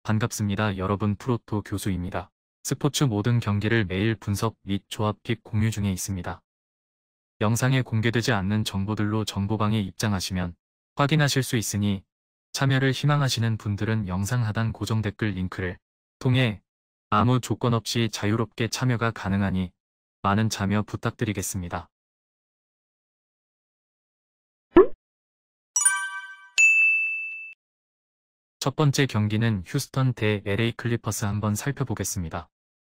반갑습니다. 여러분 프로토 교수입니다. 스포츠 모든 경기를 매일 분석 및 조합픽 공유 중에 있습니다. 영상에 공개되지 않는 정보들로 정보방에 입장하시면 확인하실 수 있으니 참여를 희망하시는 분들은 영상 하단 고정 댓글 링크를 통해 아무 조건 없이 자유롭게 참여가 가능하니 많은 참여 부탁드리겠습니다. 첫 번째 경기는 휴스턴 대 LA 클리퍼스 한번 살펴보겠습니다.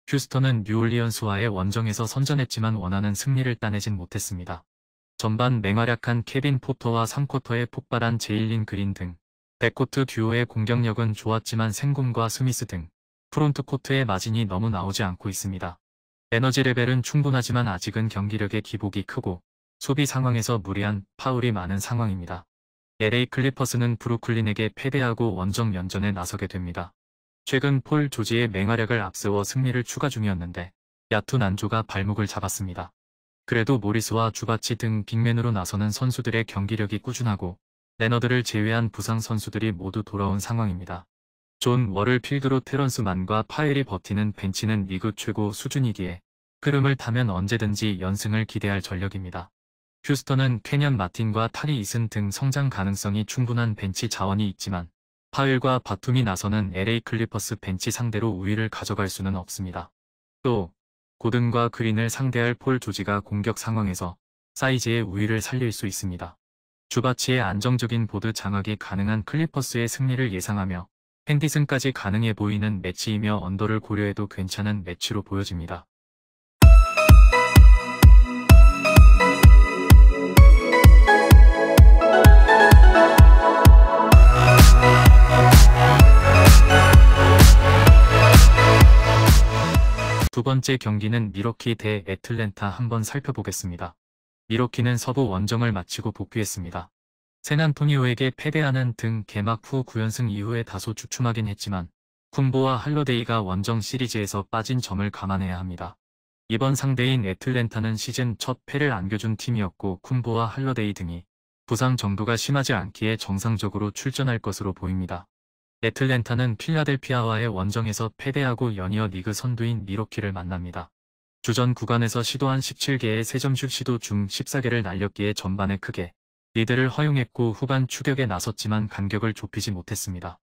휴스턴은 뉴올리언스와의 원정에서 선전했지만 원하는 승리를 따내진 못했습니다. 전반 맹활약한 케빈 포터와 3쿼터에 폭발한 제일린 그린 등 백코트 듀오의 공격력은 좋았지만 생곰과 스미스 등 프론트코트의 마진이 너무 나오지 않고 있습니다. 에너지 레벨은 충분하지만 아직은 경기력의 기복이 크고 소비 상황에서 무리한 파울이 많은 상황입니다. LA 클리퍼스는 브루클린에게 패배하고 원정 연전에 나서게 됩니다. 최근 폴 조지의 맹활약을 앞세워 승리를 추가 중이었는데 야투 난조가 발목을 잡았습니다. 그래도 모리스와 주바치 등 빅맨으로 나서는 선수들의 경기력이 꾸준하고 레너드를 제외한 부상 선수들이 모두 돌아온 상황입니다. 존 월을 필두로 테런스 만과 파일이 버티는 벤치는 리그 최고 수준이기에 흐름을 타면 언제든지 연승을 기대할 전력입니다. 휴스턴은 캐년 마틴과 타리 이슨 등 성장 가능성이 충분한 벤치 자원이 있지만 파일과 바툼이 나서는 LA 클리퍼스 벤치 상대로 우위를 가져갈 수는 없습니다. 또 고든과 그린을 상대할 폴 조지가 공격 상황에서 사이즈의 우위를 살릴 수 있습니다. 주바치의 안정적인 보드 장악이 가능한 클리퍼스의 승리를 예상하며 핸디슨까지 가능해 보이는 매치이며 언더를 고려해도 괜찮은 매치로 보여집니다. 두 번째 경기는 미러키 대 애틀랜타 한번 살펴보겠습니다. 미러키는 서부 원정을 마치고 복귀했습니다. 샌안토니오에게 패배하는 등 개막 후 9연승 이후에 다소 주춤하긴 했지만 쿤보와 할러데이가 원정 시리즈에서 빠진 점을 감안해야 합니다. 이번 상대인 애틀랜타는 시즌 첫 패를 안겨준 팀이었고 쿤보와 할러데이 등이 부상 정도가 심하지 않기에 정상적으로 출전할 것으로 보입니다. 애틀랜타는 필라델피아와의 원정에서 패배하고 연이어 리그 선두인 미러키를 만납니다. 주전 구간에서 시도한 17개의 3점슛 시도 중 14개를 날렸기에 전반에 크게 리드를 허용했고 후반 추격에 나섰지만 간격을 좁히지 못했습니다.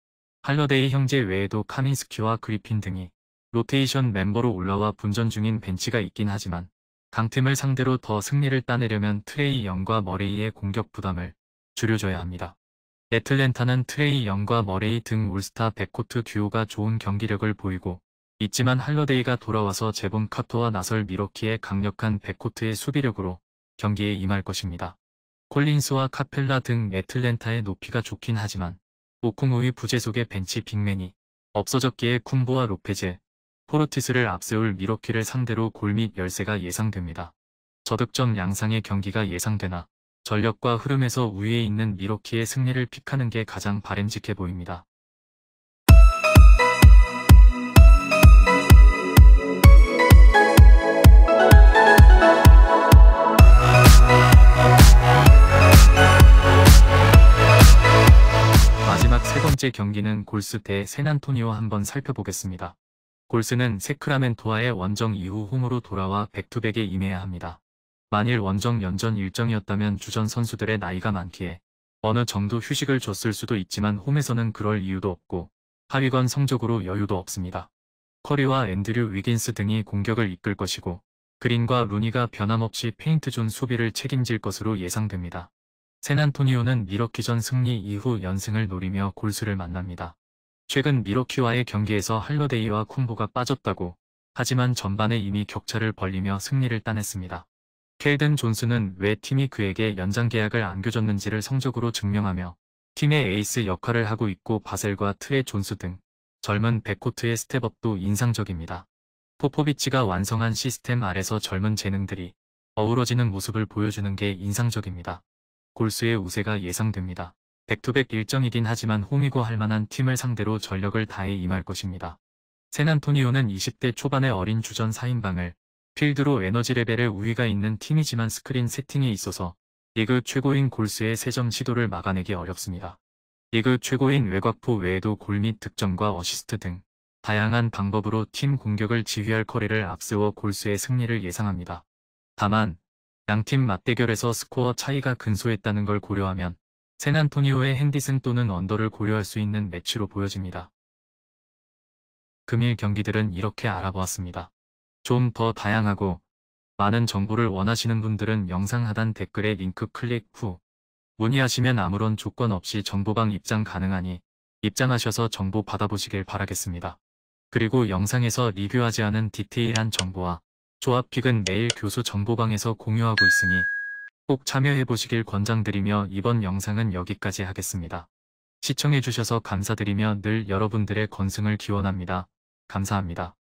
할러데이 형제 외에도 카민스키와 그리핀 등이 로테이션 멤버로 올라와 분전 중인 벤치가 있긴 하지만 강팀을 상대로 더 승리를 따내려면 트레이 영과 머레이의 공격 부담을 줄여줘야 합니다. 애틀랜타는 트레이 영과 머레이 등 올스타 백코트 듀오가 좋은 경기력을 보이고 있지만 할러데이가 돌아와서 제본 카토와 나설 미러키의 강력한 백코트의 수비력으로 경기에 임할 것입니다. 콜린스와 카펠라 등 애틀랜타의 높이가 좋긴 하지만 오콩우의 부재 속의 벤치 빅맨이 없어졌기에 쿤보와 로페즈, 포르티스를 앞세울 미러키를 상대로 골 및 열세가 예상됩니다. 저득점 양상의 경기가 예상되나 전력과 흐름에서 우위에 있는 미러키의 승리를 픽하는 게 가장 바람직해 보입니다. 마지막 세 번째 경기는 골스 대 샌안토니오 한번 살펴보겠습니다. 골스는 세크라멘토와의 원정 이후 홈으로 돌아와 백투백에 임해야 합니다. 만일 원정 연전 일정이었다면 주전 선수들의 나이가 많기에 어느 정도 휴식을 줬을 수도 있지만 홈에서는 그럴 이유도 없고 하위권 성적으로 여유도 없습니다. 커리와 앤드류 위긴스 등이 공격을 이끌 것이고 그린과 루니가 변함없이 페인트존 수비를 책임질 것으로 예상됩니다. 샌안토니오는 미러키전 승리 이후 연승을 노리며 골스를 만납니다. 최근 미러키와의 경기에서 할러데이와 쿤보가 빠졌다고 하지만 전반에 이미 격차를 벌리며 승리를 따냈습니다. 켈든 존스는 왜 팀이 그에게 연장 계약을 안겨줬는지를 성적으로 증명하며 팀의 에이스 역할을 하고 있고 바셀과 트레 존스 등 젊은 백코트의 스텝업도 인상적입니다. 포포비치가 완성한 시스템 아래서 젊은 재능들이 어우러지는 모습을 보여주는 게 인상적입니다. 골스의 우세가 예상됩니다. 백투백 일정이긴 하지만 홈이고 할만한 팀을 상대로 전력을 다해 임할 것입니다. 샌안토니오는 20대 초반의 어린 주전 4인방을 필드로 에너지 레벨에 우위가 있는 팀이지만 스크린 세팅에 있어서 리그 최고인 골스의 3점 시도를 막아내기 어렵습니다. 리그 최고인 외곽포 외에도 골 및 득점과 어시스트 등 다양한 방법으로 팀 공격을 지휘할 커리를 앞세워 골수의 승리를 예상합니다. 다만 양팀 맞대결에서 스코어 차이가 근소했다는 걸 고려하면 샌안토니오의 핸디슨 또는 언더를 고려할 수 있는 매치로 보여집니다. 금일 경기들은 이렇게 알아보았습니다. 좀 더 다양하고 많은 정보를 원하시는 분들은 영상 하단 댓글에 링크 클릭 후 문의하시면 아무런 조건 없이 정보방 입장 가능하니 입장하셔서 정보 받아보시길 바라겠습니다. 그리고 영상에서 리뷰하지 않은 디테일한 정보와 조합픽은 매일 교수 정보방에서 공유하고 있으니 꼭 참여해보시길 권장드리며 이번 영상은 여기까지 하겠습니다. 시청해주셔서 감사드리며 늘 여러분들의 건승을 기원합니다. 감사합니다.